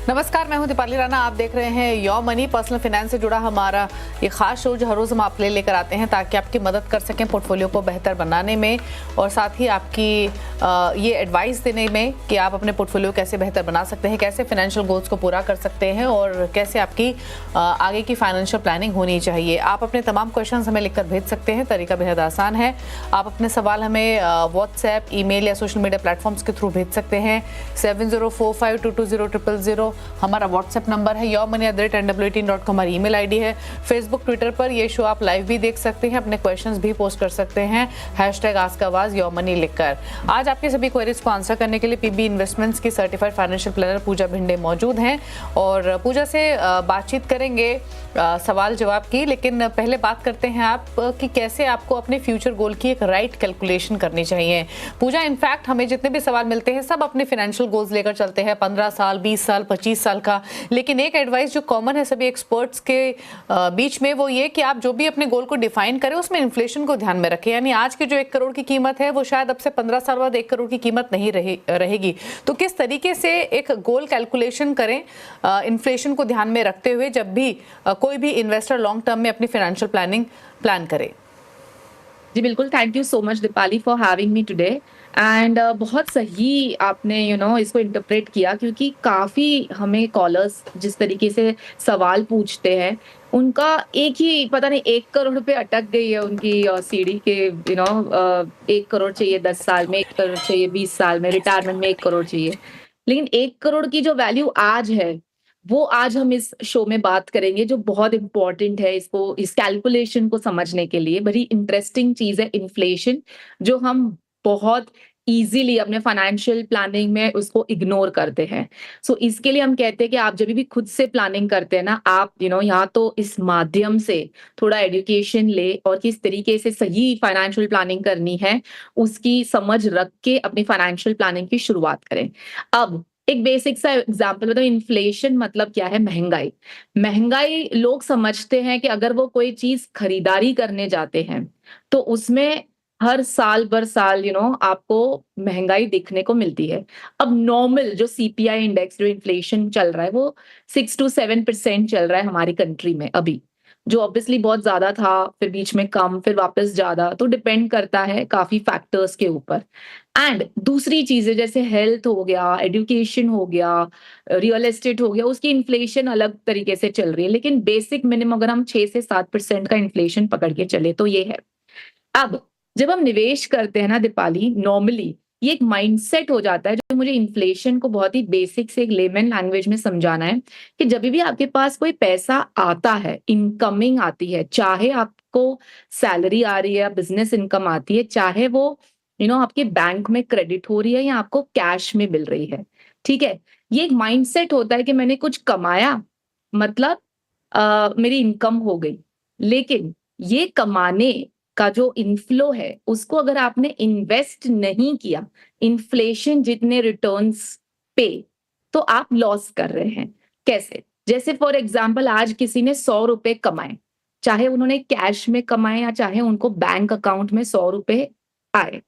नमस्कार, मैं हूं दीपाली राणा। आप देख रहे हैं योर मनी। पर्सनल फाइनेंस से जुड़ा हमारा ये खास शो जो हर रोज हम आप लेकर आते हैं ताकि आपकी मदद कर सकें पोर्टफोलियो को बेहतर बनाने में और साथ ही आपकी ये एडवाइस देने में कि आप अपने पोर्टफोलियो कैसे बेहतर बना सकते हैं, कैसे फाइनेंशियल गोल्स को पूरा कर सकते हैं और कैसे आपकी आगे की फाइनेंशियल प्लानिंग होनी चाहिए। आप अपने तमाम क्वेश्चंस हमें लिखकर भेज सकते हैं। तरीका बेहद आसान है। आप अपने सवाल हमें व्हाट्सएप, ईमेल या सोशल मीडिया प्लेटफॉर्म्स के थ्रू भेज सकते हैं। 7045220000 हमारा व्हाट्सएप नंबर है। yourmoney@nwt.com हमारी ईमेल आईडी है। फेसबुक, ट्विटर पर ये शो आप लाइव भी देख सकते हैं, अपने क्वेश्चंस भी पोस्ट कर सकते हैं #AskAwaz yourmoney लिखकर। आज आपके सभी क्वेरीज को आंसर करने के लिए पीबी इन्वेस्टमेंट्स की सर्टिफाइड फाइनेंशियल प्लानर पूजा भिंडे मौजूद हैं और पूजा से बातचीत करेंगे सवाल जवाब की। लेकिन पहले बात करते हैं आप कि कैसे आपको अपने फ्यूचर गोल की एक राइट कैलकुलेशन करनी चाहिए। पूजा, इनफैक्ट हमें जितने भी सवाल मिलते हैं सब अपने फाइनेंशियल गोल्स लेकर चलते हैं, 15 साल, 20 साल, 25 साल का। लेकिन एक एडवाइस जो कॉमन है सभी एक्सपर्ट्स के बीच में, वो ये कि आप जो भी अपने गोल को डिफाइन करें उसमें इन्फ्लेशन को ध्यान में रखें। यानी आज की जो 1 करोड़ की कीमत है वो शायद अब से 15 साल बाद 1 करोड़ की कीमत नहीं रहेगी। तो किस तरीके से एक गोल कैलकुलेशन करें इन्फ्लेशन को ध्यान में रखते हुए जब भी कोई भी इन्वेस्टर लॉन्ग टर्म में अपनी फाइनेंशियल प्लानिंग प्लान करे। जी बिल्कुल, thank you so much Deepali for having me today. And बहुत सही आपने इसको इंटरप्रेट किया, क्योंकि काफ़ी हमें कॉलर्स जिस तरीके से सवाल पूछते हैं उनका एक ही पता नहीं 1 करोड़ पे अटक गई है उनकी सीढ़ी के 1 करोड़ चाहिए 10 साल में, 1 करोड़ चाहिए 20 साल में, रिटायरमेंट में 1 करोड़ चाहिए। लेकिन 1 करोड़ की जो वैल्यू आज है वो आज हम इस शो में बात करेंगे, जो बहुत इंपॉर्टेंट है इसको, इस कैलकुलेशन को समझने के लिए। बड़ी इंटरेस्टिंग चीज है इन्फ्लेशन, जो हम बहुत इजीली अपने फाइनेंशियल प्लानिंग में उसको इग्नोर करते हैं। सो इसके लिए हम कहते हैं कि आप जब भी खुद से प्लानिंग करते हैं ना, आप यहाँ तो इस माध्यम से थोड़ा एजुकेशन ले और किस तरीके से सही फाइनेंशियल प्लानिंग करनी है उसकी समझ रख के अपनी फाइनेंशियल प्लानिंग की शुरुआत करें। अब एक बेसिक सा एग्जांपल बताओ, इन्फ्लेशन मतलब क्या है? महंगाई। महंगाई लोग समझते हैं कि अगर वो कोई चीज खरीदारी करने जाते हैं तो उसमें हर साल बर साल आपको महंगाई दिखने को मिलती है। अब नॉर्मल जो सीपीआई इंडेक्स, जो इन्फ्लेशन चल रहा है, वो 6 to 7% चल रहा है हमारी कंट्री में अभी, जो ऑब्वियसली बहुत ज्यादा था, फिर बीच में कम, फिर वापस ज्यादा, तो डिपेंड करता है काफी फैक्टर्स के ऊपर। एंड दूसरी चीजें जैसे हेल्थ हो गया, एजुकेशन हो गया, रियल एस्टेट हो गया, उसकी इन्फ्लेशन अलग तरीके से चल रही है। लेकिन बेसिक मिनिमम अगर हम 6 से 7% का इन्फ्लेशन पकड़ के चले तो ये है। अब जब हम निवेश करते हैं ना दीपाली, नॉर्मली ये एक माइंडसेट हो जाता है, जो मुझे इन्फ्लेशन को बहुत ही बेसिक से एक लेमन लैंग्वेज में समझाना है कि जब भी आपके पास कोई पैसा आता है, इनकमिंग आती है, चाहे आपको सैलरी आ रही है या बिजनेस इनकम आती है, चाहे वो आपके बैंक में क्रेडिट हो रही है या आपको कैश में मिल रही है, ठीक है, ये एक माइंडसेट होता है कि मैंने कुछ कमाया, मतलब मेरी इनकम हो गई। लेकिन ये कमाने का जो इनफ्लो है उसको अगर आपने इन्वेस्ट नहीं किया इन्फ्लेशन जितने रिटर्न्स पे, तो आप लॉस कर रहे हैं। कैसे? जैसे फॉर एग्जांपल आज किसी ने 100 रुपए कमाए, चाहे उन्होंने कैश में कमाए या चाहे उनको बैंक अकाउंट में 100 रुपए आए।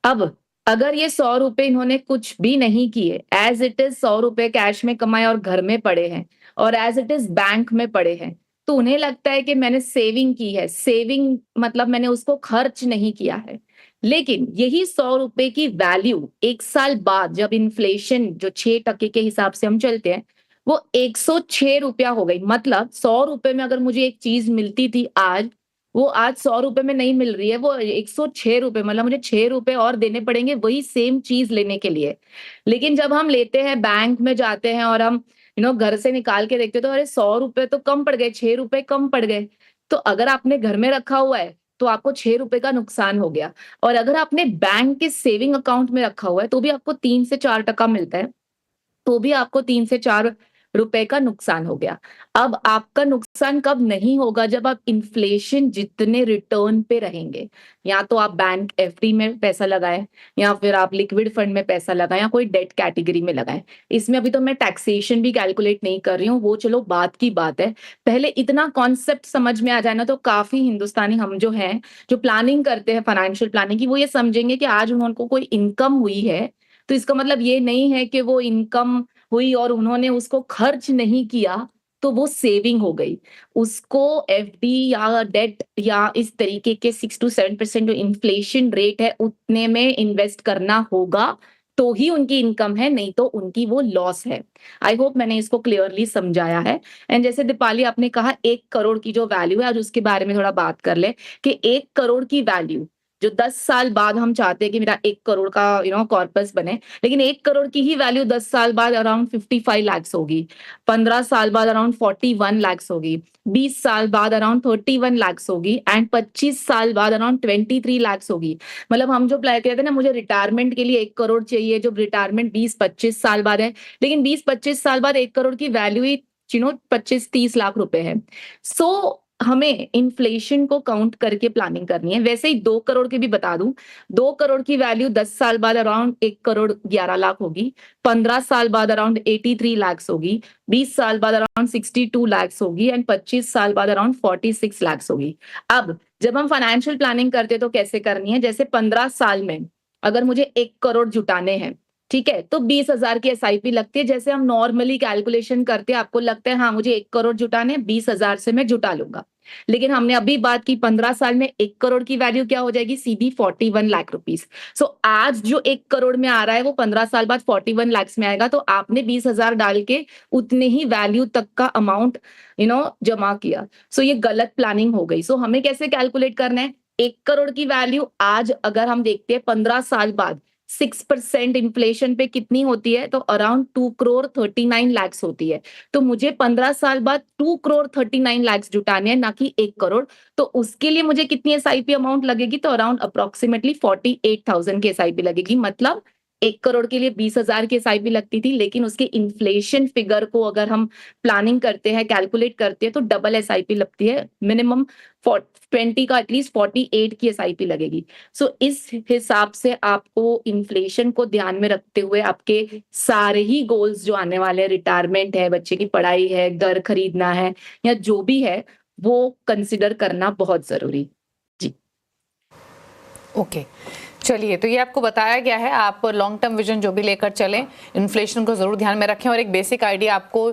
अब अगर ये 100 रुपए इन्होंने कुछ भी नहीं किए, एज इट इज 100 रुपए कैश में कमाए और घर में पड़े हैं और एज इट इज बैंक में पड़े हैं, तो उन्हें लगता है कि मैंने सेविंग की है, सेविंग मतलब मैंने उसको खर्च नहीं किया है। लेकिन यही 100 रुपए की वैल्यू 1 साल बाद, जब इन्फ्लेशन जो 6% के हिसाब से हम चलते हैं, वो 106 रुपया हो गई। मतलब 100 रुपए में अगर मुझे एक चीज मिलती थी आज, वो आज 100 रुपए में नहीं मिल रही है, वो 106 रुपए, मतलब मुझे 6 रुपए और देने पड़ेंगे वही सेम चीज लेने के लिए। लेकिन जब हम लेते हैं, बैंक में जाते हैं और हम घर से निकाल के देखते, तो अरे 100 रुपए तो कम पड़ गए, 6 रुपए कम पड़ गए। तो अगर आपने घर में रखा हुआ है तो आपको 6 रुपए का नुकसान हो गया, और अगर आपने बैंक के सेविंग अकाउंट में रखा हुआ है तो भी आपको 3 से 4% मिलता है, तो भी आपको 3 से 4 रुपए का नुकसान हो गया। अब आपका नुकसान कब नहीं होगा? जब आप इन्फ्लेशन जितने रिटर्न पे रहेंगे। या तो आप बैंक एफडी में पैसा लगाएं, या फिर आप लिक्विड फंड में पैसा लगाएं, या कोई डेट कैटेगरी में लगाएं। इसमें अभी तो मैं टैक्सेशन भी कैलकुलेट नहीं कर रही हूँ, वो चलो बात की बात है। पहले इतना कॉन्सेप्ट समझ में आ जाए ना, तो काफी हिंदुस्तानी हम जो हैं, जो प्लानिंग करते हैं फाइनेंशियल प्लानिंग की, वो ये समझेंगे कि आज उनको कोई इनकम हुई है तो इसका मतलब ये नहीं है कि वो इनकम हुई और उन्होंने उसको खर्च नहीं किया, तो वो सेविंग हो गई। उसको एफडी या डेट या इस तरीके के 6 टू 7% जो इन्फ्लेशन रेट है, उतने में इन्वेस्ट करना होगा, तो ही उनकी इनकम है, नहीं तो उनकी वो लॉस है। आई होप मैंने इसको क्लियरली समझाया है। एंड जैसे दीपाली आपने कहा 1 करोड़ की जो वैल्यू है, आज उसके बारे में थोड़ा बात कर ले कि 1 करोड़ की वैल्यू जो 10 साल बाद हम चाहते हैं कि मेरा 1 करोड़ का कॉर्पस बने, लेकिन 1 करोड़ की ही वैल्यू 10 साल बाद अराउंड 55 लाख होगी, 15 साल बाद अराउंड 41 लाख होगी, 20 साल बाद अराउंड 31 लाख होगी एंड 25 साल बाद अराउंड 23 लाख होगी। मतलब हम जो प्लान कहते हैं ना, मुझे रिटायरमेंट के लिए 1 करोड़ चाहिए, जो रिटायरमेंट 20-25 साल बाद है, लेकिन 20-25 साल बाद 1 करोड़ की वैल्यू ही 25-30 लाख रुपए है। सो हमें इन्फ्लेशन को काउंट करके प्लानिंग करनी है। वैसे ही 2 करोड़ की भी बता दूं, 2 करोड़ की वैल्यू 10 साल बाद अराउंड 1 करोड़ 11 लाख होगी, 15 साल बाद अराउंड 83 लाख होगी, 20 साल बाद अराउंड 62 लाख होगी एंड 25 साल बाद अराउंड 46 लाख होगी। अब जब हम फाइनेंशियल प्लानिंग करते हैं तो कैसे करनी है, जैसे 15 साल में अगर मुझे 1 करोड़ जुटाने हैं, ठीक है, तो 20,000 की एसआईपी लगती है। जैसे हम नॉर्मली कैलकुलेशन करते हैं, आपको लगता है हाँ मुझे 1 करोड़ जुटाने, 20,000 से मैं जुटा लूंगा, लेकिन हमने अभी बात की 15 साल में 1 करोड़ की वैल्यू क्या हो जाएगी, सीधी 41 लाख रुपीस। सो आज जो 1 करोड़ में आ रहा है वो 15 साल बाद 41 लाख में आएगा, तो आपने 20,000 डाल के उतने ही वैल्यू तक का अमाउंट जमा किया। सो ये गलत प्लानिंग हो गई। सो हमें कैसे कैलकुलेट करना है, 1 करोड़ की वैल्यू आज अगर हम देखते हैं 15 साल बाद 6% इन्फ्लेशन पे कितनी होती है, तो अराउंड 2 करोड़ 39 लाख होती है। तो मुझे 15 साल बाद 2 करोड़ 39 लाख जुटाने हैं, ना कि 1 करोड़। तो उसके लिए मुझे कितनी एसआईपी अमाउंट लगेगी, तो अराउंड अप्रोक्सीमेटली 48,000 की एसआईपी लगेगी। मतलब 1 करोड़ के लिए 20,000 की एसआईपी लगती थी, लेकिन उसके इन्फ्लेशन फिगर को अगर हम प्लानिंग करते हैं, कैलकुलेट करते हैं, तो डबल एसआईपी लगती है। मिनिमम 20 का एटलीस्ट 48 की एसआईपी लगेगी। सो इस हिसाब से आपको इन्फ्लेशन को ध्यान में रखते हुए आपके सारे ही गोल्स जो आने वाले हैं, रिटायरमेंट है, बच्चे की पढ़ाई है, घर खरीदना है, या जो भी है, वो कंसिडर करना बहुत जरूरी। जी ओके चलिए, तो ये आपको बताया गया है, आप लॉन्ग टर्म विजन जो भी लेकर चलें, इन्फ्लेशन को ज़रूर ध्यान में रखें। और एक बेसिक आइडिया आपको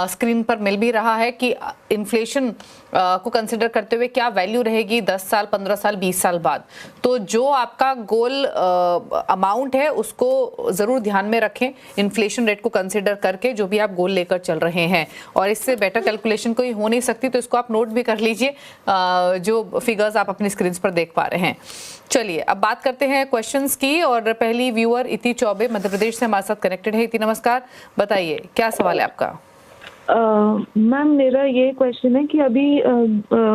स्क्रीन पर मिल भी रहा है कि इन्फ्लेशन को कंसिडर करते हुए क्या वैल्यू रहेगी 10 साल, 15 साल, 20 साल बाद। तो जो आपका गोल अमाउंट है उसको ज़रूर ध्यान में रखें, इन्फ्लेशन रेट को कंसिडर करके जो भी आप गोल लेकर चल रहे हैं। और इससे बेटर कैलकुलेशन कोई हो नहीं सकती, तो इसको आप नोट भी कर लीजिए, जो फिगर्स आप अपनी स्क्रीन पर देख पा रहे हैं। चलिए अब बात करते हैं क्वेश्चंस की, और पहली व्यूअर इति चौबे मध्य प्रदेश से हमारे साथ कनेक्टेड है। इति नमस्कार, बताइए क्या सवाल है आपका। मैम मेरा ये क्वेश्चन है कि अभी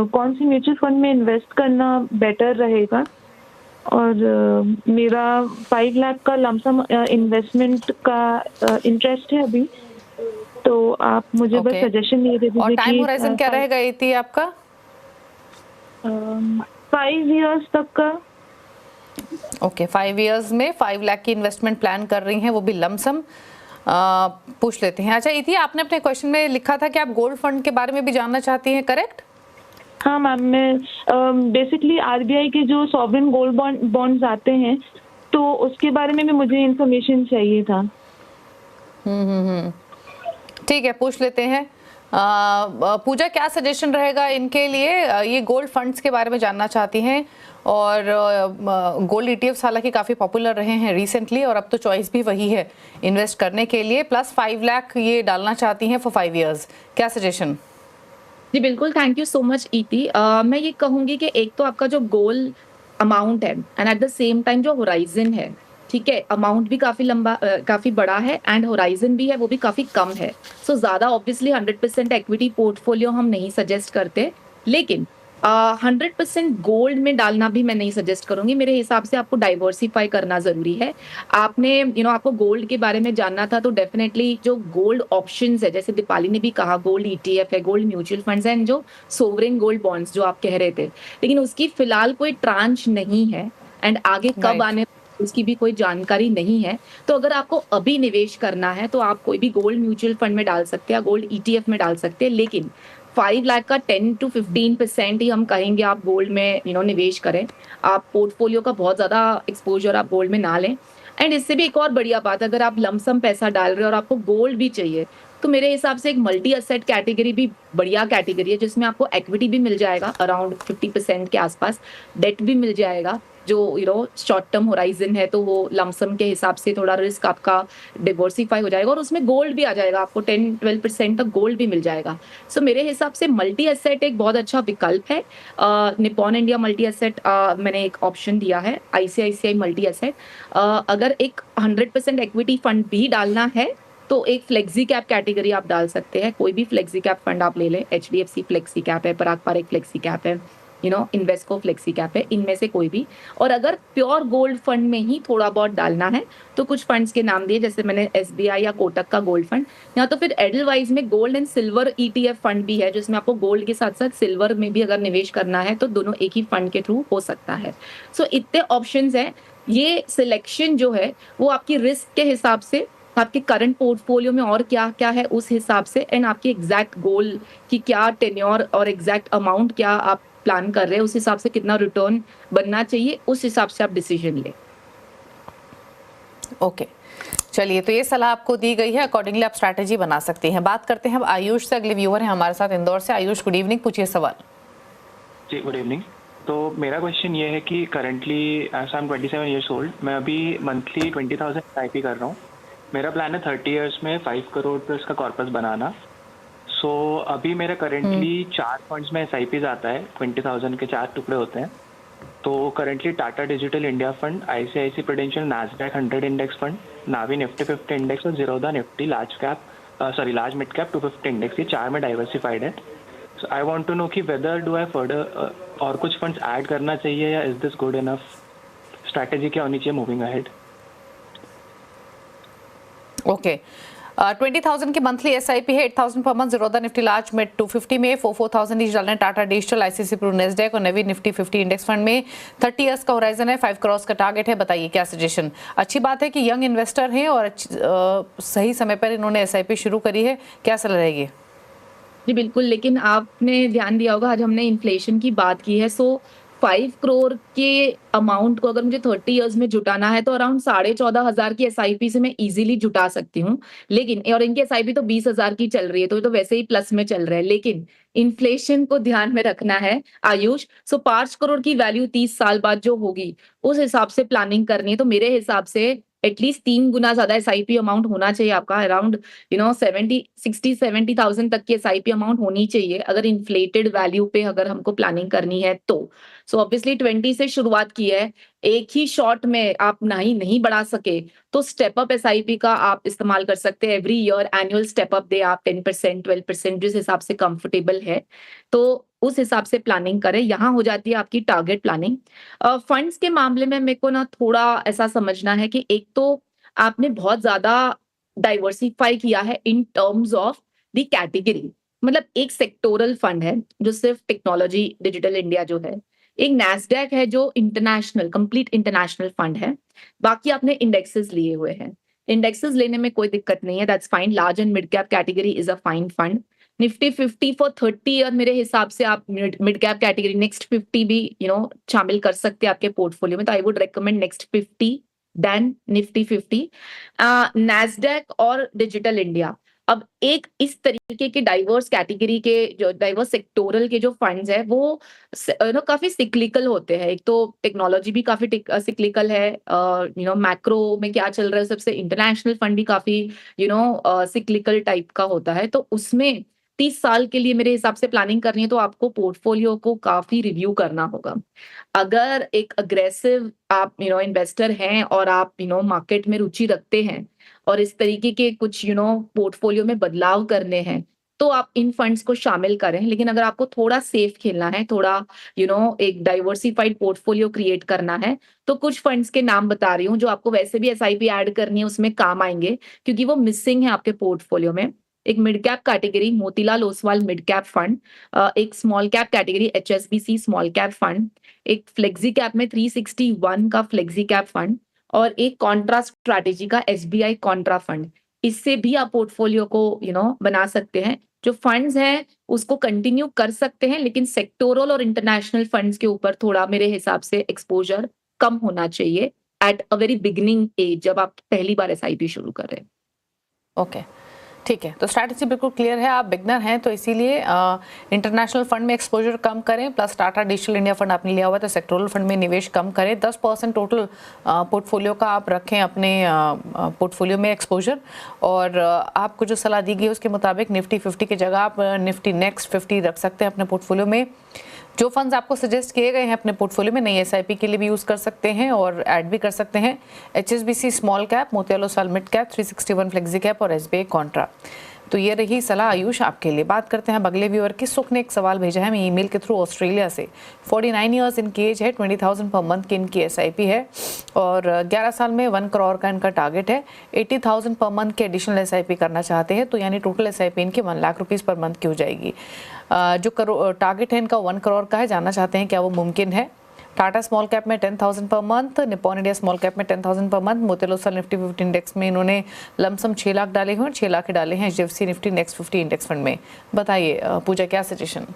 कौन सी म्यूचुअल फंड में इन्वेस्ट करना बेटर रहेगा, और मेरा 5 लाख का लमसम इन्वेस्टमेंट का इंटरेस्ट है अभी, तो आप मुझे बस सजेशन ये दे दीजिए। और टाइम होराइजन क्या रहेगा इति आपका? 5 इयर्स तक का। ओके 5 इयर्स में 5 लाख की इन्वेस्टमेंट प्लान कर रही हैं, वो भी लमसम। पूछ लेते हैं। अच्छा इति, आपने अपने क्वेश्चन में लिखा था कि आप गोल्ड फंड के बारे में भी जानना चाहती हैं, करेक्ट? हाँ मैम, मैं बेसिकली आरबीआई के जो सॉवरेन गोल्ड बॉन्ड्स आते हैं, तो उसके बारे में भी मुझे इंफॉर्मेशन चाहिए था। ठीक है, पूछ लेते हैं। पूजा, क्या सजेशन रहेगा इनके लिए? ये गोल्ड फंड्स के बारे में जानना चाहती हैं, और गोल्ड ईटीएफ्स हालांकि काफ़ी पॉपुलर रहे हैं रिसेंटली, और अब तो चॉइस भी वही है इन्वेस्ट करने के लिए, प्लस 5 लाख ये डालना चाहती हैं फॉर 5 इयर्स। क्या सजेशन? जी बिल्कुल, थैंक यू सो मच इति। मैं ये कहूंगी कि एक तो आपका जो गोल अमाउंट है and at the same time जो होराइजन है, ठीक है, अमाउंट भी काफी लंबा काफी बड़ा है एंड होराइजन भी है वो भी काफी कम है। सो ज्यादा ऑब्वियसली 100% इक्विटी पोर्टफोलियो हम नहीं सजेस्ट करते, लेकिन 100% गोल्ड में डालना भी मैं नहीं सजेस्ट करूंगी। मेरे हिसाब से आपको डाइवर्सिफाई करना जरूरी है। आपने आपको गोल्ड के बारे में जानना था, तो डेफिनेटली जो गोल्ड ऑप्शंस है, जैसे दीपाली ने भी कहा, गोल्ड ईटीएफ है, गोल्ड म्यूचुअल फंड्स एंड जो सोवरेन गोल्ड बॉन्ड्स जो आप कह रहे थे, लेकिन उसकी फिलहाल कोई ट्रांच नहीं है एंड आगे कब आने उसकी भी कोई जानकारी नहीं है। तो अगर आपको अभी निवेश करना है तो आप कोई भी गोल्ड म्यूचुअल फंड में डाल सकते हैं, गोल्ड ईटीएफ में डाल सकते हैं, लेकिन 5 लाख का 10 to 15% ही हम कहेंगे आप गोल्ड में निवेश करें। आप पोर्टफोलियो का बहुत ज्यादा एक्सपोजर आप गोल्ड में ना लें। एंड इससे भी एक और बढ़िया बात, अगर आप लमसम पैसा डाल रहे हो और आपको गोल्ड भी चाहिए, तो मेरे हिसाब से एक मल्टी एसेट कैटेगरी भी बढ़िया कैटेगरी है, जिसमें आपको इक्विटी भी मिल जाएगा अराउंड 50% के आसपास, डेट भी मिल जाएगा, जो शॉर्ट टर्म होराइजन है तो वो लमसम के हिसाब से थोड़ा रिस्क आपका डिवर्सिफाई हो जाएगा, और उसमें गोल्ड भी आ जाएगा, आपको 10-12% तक गोल्ड भी मिल जाएगा। सो मेरे हिसाब से मल्टी एसेट एक बहुत अच्छा विकल्प है। निपॉन इंडिया मल्टी एसेट मैंने एक ऑप्शन दिया है, ICICI मल्टी एसेट। अगर एक 100% इक्विटी फंड भी डालना है तो एक फ्लेक्सी कैप कैटेगरी आप डाल सकते हैं, कोई भी फ्लेक्सी कैप फंड आप ले लें, HDFC फ्लेक्सी कैप है, पराग पारेख फ्लेक्सी कैप है, इन्वेस्को फ्लेक्सी कैप है, इनमें से कोई भी। और अगर प्योर गोल्ड फंड में ही थोड़ा बहुत डालना है तो कुछ फंड्स के नाम दिए, जैसे मैंने SBI या कोटक का गोल्ड फंड, या तो फिर एडलवाइज में gold and silver ETF fund भी है, जिसमें आपको गोल्ड के साथ साथ सिल्वर में भी अगर निवेश करना है तो दोनों एक ही फंड के थ्रू हो सकता है। सो इतने ऑप्शंस हैं। ये सिलेक्शन जो है वो आपकी रिस्क के हिसाब से, आपके करंट पोर्टफोलियो में और क्या क्या है उस हिसाब से, एंड आपकी एग्जैक्ट गोल की क्या टेन्योर और एग्जैक्ट अमाउंट क्या आप प्लान कर रहे हैं, उस हिसाब से कितना रिटर्न बनना चाहिए, उस हिसाब से आप डिसीजन लें। ओके, चलिए, तो ये सलाह आपको दी गई है, अकॉर्डिंगली आप स्ट्रैटेजी बना सकती हैं। बात करते हैं अब आयुष से, अगले व्यूअर है हमारे साथ इंदौर से। आयुष, गुड इवनिंग, पूछिए सवाल। जी गुड इवनिंग। तो मेरा क्वेश्चन ये है कि currently I am 27 years old, मैं अभी मंथली 20,000 SIP कर रहा हूँ। मेरा प्लान है 30 इयर्स में 5 करोड़ प्लस का कॉर्पस बनाना। सो अभी मेरा करंटली 4 फंड्स में SIPs आता है, 20,000 के 4 टुकड़े होते हैं। तो currently Tata digital India fund, ICICI Prudential Nasdaq 100 index fund, Navi Nifty 50 index और Zerodha Nifty large mid cap 250 index, ये 4 में डाइवर्सिफाइड है। So I want to know कि वेदर डू आई फर्दर और कुछ फंड्स ऐड करना चाहिए, या is this good enough? Strategy क्या होनी चाहिए मूविंग अहेड? ओके, 20,000 की मंथली SIP है, 8,000 per month Zerodha Nifty large mid 250 में, 4,000 ईच डालना है Tata digital, ICICI Pru Nasdaq और नवी निफ्टी 50 इंडेक्स फंड में। 30 इयर्स का होराइजन है, 5 करोड़ का टारगेट है। बताइए क्या सजेशन? अच्छी बात है कि यंग इन्वेस्टर हैं और सही समय पर इन्होंने SIP शुरू करी है, क्या सलाह रहेगी? जी बिल्कुल, लेकिन आपने ध्यान दिया होगा आज हमने इन्फ्लेशन की बात की है, सो 5 करोड़ के अमाउंट को अगर मुझे 30 इयर्स में जुटाना है तो अराउंड 14,500 की SIP से मैं इजीली जुटा सकती हूँ। लेकिन और इनकी SIP तो 20,000 की चल रही है, तो ये तो वैसे ही प्लस में चल रहा है, लेकिन इन्फ्लेशन को ध्यान में रखना है आयुष। सो 5 करोड़ की वैल्यू 30 साल बाद जो होगी उस हिसाब से प्लानिंग करनी है। तो मेरे हिसाब से एटलीस्ट 3 गुना ज्यादा SIP अमाउंट होना चाहिए आपका, अराउंड 60-70,000 तक की SIP अमाउंट होनी चाहिए अगर इन्फ्लेटेड वैल्यू पे अगर हमको प्लानिंग करनी है तो। सो ऑब्वियसली 20 से शुरुआत की है, एक ही शॉट में आप नहीं बढ़ा सके तो स्टेप अप SIP का आप इस्तेमाल कर सकते हैं। Every year annual step up दे आप 10%, 12%, जिस हिसाब से कंफर्टेबल है तो उस हिसाब से प्लानिंग करें। यहाँ हो जाती है आपकी टारगेट प्लानिंग। फंड्स के मामले में मेरे को ना थोड़ा ऐसा समझना है कि एक तो आपने बहुत ज्यादा डाइवर्सिफाई किया है in terms of the category, मतलब एक सेक्टोरल फंड है जो सिर्फ टेक्नोलॉजी डिजिटल इंडिया जो है, एक नैस्डैक है जो इंटरनेशनल कंप्लीट इंटरनेशनल फंड है, बाकी आपने इंडेक्सेस लिए हुए हैं। इंडेक्सेस लेने में कोई दिक्कत नहीं है, that's fine. Large and mid cap category is a fine fund. Nifty 50 for 30 year मेरे हिसाब से आप मिड कैप कैटेगरी नेक्स्ट 50 भी शामिल कर सकते हैं आपके पोर्टफोलियो में, तो I would recommend next 50 than Nifty 50। Nasdaq और डिजिटल इंडिया, अब एक इस तरीके के डाइवर्स कैटेगरी के जो डाइवर्स सेक्टोरल के जो फंड्स है वो काफी सिक्लिकल होते हैं। एक तो टेक्नोलॉजी भी काफी सिक्लिकल है, मैक्रो में क्या चल रहा है सबसे, इंटरनेशनल फंड भी काफी सिक्लिकल टाइप का होता है। तो उसमें 30 साल के लिए मेरे हिसाब से प्लानिंग करनी है तो आपको पोर्टफोलियो को काफी रिव्यू करना होगा। अगर एक अग्रेसिव आप इन्वेस्टर हैं और आप मार्केट में रुचि रखते हैं और इस तरीके के कुछ पोर्टफोलियो में बदलाव करने हैं तो आप इन फंड्स को शामिल करें। लेकिन अगर आपको थोड़ा सेफ खेलना है, थोड़ा एक डाइवर्सिफाइड पोर्टफोलियो क्रिएट करना है, तो कुछ फंड्स के नाम बता रही हूँ जो आपको वैसे भी SIP ऐड करनी है उसमें काम आएंगे क्योंकि वो मिसिंग है आपके पोर्टफोलियो में। एक mid cap category Motilal Oswal mid cap fund, एक small cap category HSBC small cap fund, एक फ्लेक्सी कैप में 361 का फ्लेक्सी कैप फंड और एक कॉन्ट्रा स्ट्रैटेजी का SBI कॉन्ट्रा फंड। इससे भी आप पोर्टफोलियो को बना सकते हैं। जो फंड्स हैं उसको कंटिन्यू कर सकते हैं, लेकिन सेक्टोरल और इंटरनेशनल फंड्स के ऊपर थोड़ा मेरे हिसाब से एक्सपोजर कम होना चाहिए at a very beginning age, जब आप पहली बार एसआईपी शुरू कर रहे हैं। ओके, ठीक है। तो स्ट्रैटेजी बिल्कुल क्लियर है, आप बिगनर हैं तो इसीलिए इंटरनेशनल फंड में एक्सपोजर कम करें, plus Tata digital India fund आपने लिया हुआ है तो सेक्टोरल फंड में निवेश कम करें। 10% टोटल पोर्टफोलियो का आप रखें अपने पोर्टफोलियो में एक्सपोजर, और आपको जो सलाह दी गई है उसके मुताबिक निफ्टी 50 की जगह आप निफ्टी नेक्स्ट 50 रख सकते हैं अपने पोर्टफोलियो में। जो फंड्स आपको सजेस्ट किए गए हैं अपने पोर्टफोलियो में नई एसआईपी के लिए भी यूज़ कर सकते हैं और ऐड भी कर सकते हैं। HSBC small cap, Motilal Oswal mid cap, 361 flexi cap और SBI कॉन्ट्रा। तो ये रही सलाह आयुष आपके लिए। बात करते हैं अब अगले व्यूअर की। सुख ने एक सवाल भेजा है मैं ईमेल के थ्रू ऑस्ट्रेलिया से। 49 ईयर्स इनकी एज है, 20,000 पर मंथ की इनकी एसआईपी है और 11 साल में 1 करोड़ का इनका टारगेट है। 80,000 पर मंथ के एडिशनल एसआईपी करना चाहते हैं, तो यानी टोटल एसआईपी इनकी 1 लाख रुपीज़ पर मंथ की हो जाएगी। जो टारगेट है इनका 1 करोड़ का है, जानना चाहते हैं क्या वो मुमकिन है। टाटा स्मॉल कैप में 10,000 per month, Nippon India small cap में 10,000 per month, Motilal Oswal Nifty 50 index में इन्होंने लमसम 6 लाख डाले हुए, 6 लाख डाले हैं HDFC Nifty next 50 index fund में। बताइए पूजा, क्या सजेशन?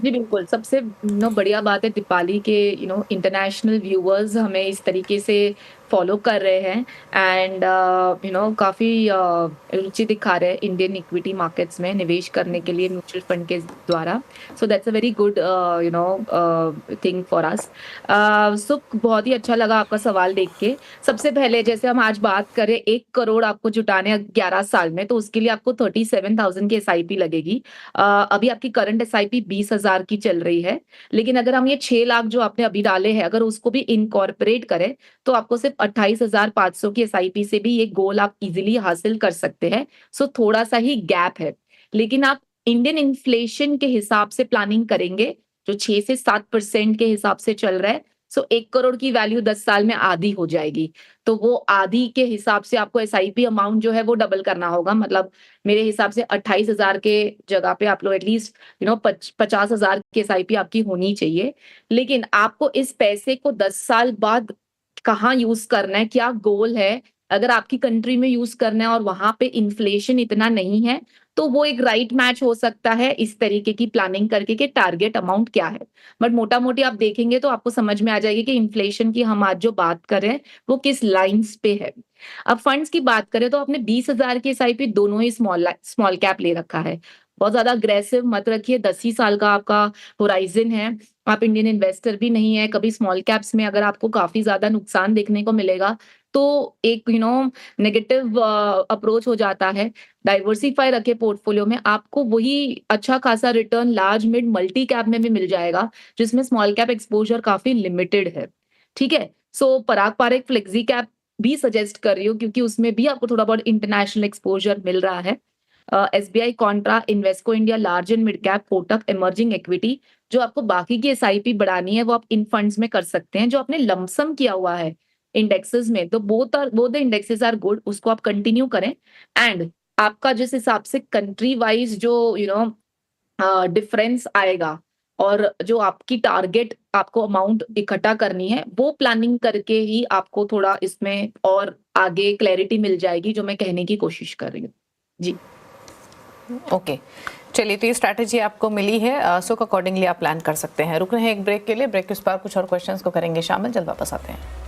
जी बिल्कुल, सबसे बढ़िया बात है दीपाली के इंटरनेशनल व्यूअर्स हमें इस तरीके से फॉलो कर रहे हैं एंड काफ़ी रुचि दिखा रहे हैं इंडियन इक्विटी मार्केट्स में निवेश करने के लिए म्यूचुअल फंड के द्वारा। So that's a very good thing for us. So बहुत ही अच्छा लगा आपका सवाल देख के। सबसे पहले जैसे हम आज बात करें 1 करोड़ आपको जुटाने 11 साल में, तो उसके लिए आपको 37,000 की एसआईपी लगेगी। अभी आपकी करंट एसआईपी 20,000 की चल रही है, लेकिन अगर हम ये 6 लाख जो आपने अभी डाले हैं अगर उसको भी इनकॉर्पोरेट करें तो आपको सिर्फ 28,500 की एसआईपी से भी ये गोल आप इजीली हासिल कर सकते हैं। सो थोड़ा सा ही गैप है, लेकिन आप इंडियन इन्फ्लेशन के हिसाब से प्लानिंग करेंगे जो 6 से 7% के हिसाब से चल रहा है। सो 1 करोड़ की वैल्यू 10 साल में आधी हो जाएगी, तो वो आधी के हिसाब से आपको एसआईपी अमाउंट जो है वो डबल करना होगा। मतलब मेरे हिसाब से 28,000 के जगह पे आप लोग एटलीस्ट 50,000 की एसआईपी आपकी होनी चाहिए। लेकिन आपको इस पैसे को 10 साल बाद कहाँ यूज करना है, क्या गोल है, अगर आपकी कंट्री में यूज करना है और वहां पे इन्फ्लेशन इतना नहीं है तो वो एक राइट मैच हो सकता है इस तरीके की प्लानिंग करके कि टारगेट अमाउंट क्या है। बट मोटा मोटी आप देखेंगे तो आपको समझ में आ जाएगी कि इन्फ्लेशन की हम आज जो बात कर रहे हैं वो किस लाइंस पे है। अब फंड्स की बात करें तो आपने 20,000 की एसआईपी दोनों ही स्मॉल कैप ले रखा है। बहुत ज्यादा अग्रेसिव मत रखिए, 10 ही साल का आपका होराइजन है, आप इंडियन इन्वेस्टर भी नहीं है। कभी स्मॉल कैप्स में अगर आपको काफी ज्यादा नुकसान देखने को मिलेगा तो एक नेगेटिव अप्रोच हो जाता है। डाइवर्सिफाई रखे पोर्टफोलियो में, आपको वही अच्छा खासा return large mid multi cap में भी मिल जाएगा जिसमें स्मॉल कैप एक्सपोजर काफी लिमिटेड है। ठीक है, सो पराग पारेख फ्लेक्सी कैप भी सजेस्ट कर रही हूँ क्योंकि उसमें भी आपको थोड़ा बहुत इंटरनेशनल एक्सपोजर मिल रहा है। SBI Contra, Invesco India large and mid cap, Kotak emerging equity, जो आपको बाकी की एसआईपी बढ़ानी है वो आप इन फंड्स में कर सकते हैं। जो आपने लमसम किया हुआ है इंडेक्सेस में, तो both the indexes are good, उसको आप कंटिन्यू करें। एंड आपका जिस हिसाब से कंट्री वाइज जो डिफरेंस आएगा और जो आपकी टारगेट आपको अमाउंट इकट्ठा करनी है वो प्लानिंग करके ही आपको थोड़ा इसमें और आगे क्लैरिटी मिल जाएगी, जो मैं कहने की कोशिश कर रही हूँ। जी ओके, चलिए, तो ये स्ट्रैटेजी आपको मिली है, सो अकॉर्डिंगली आप प्लान कर सकते हैं। रुक रहे हैं एक ब्रेक के लिए, ब्रेक के उस पर कुछ और क्वेश्चंस को करेंगे शामिल, जल्द वापस आते हैं।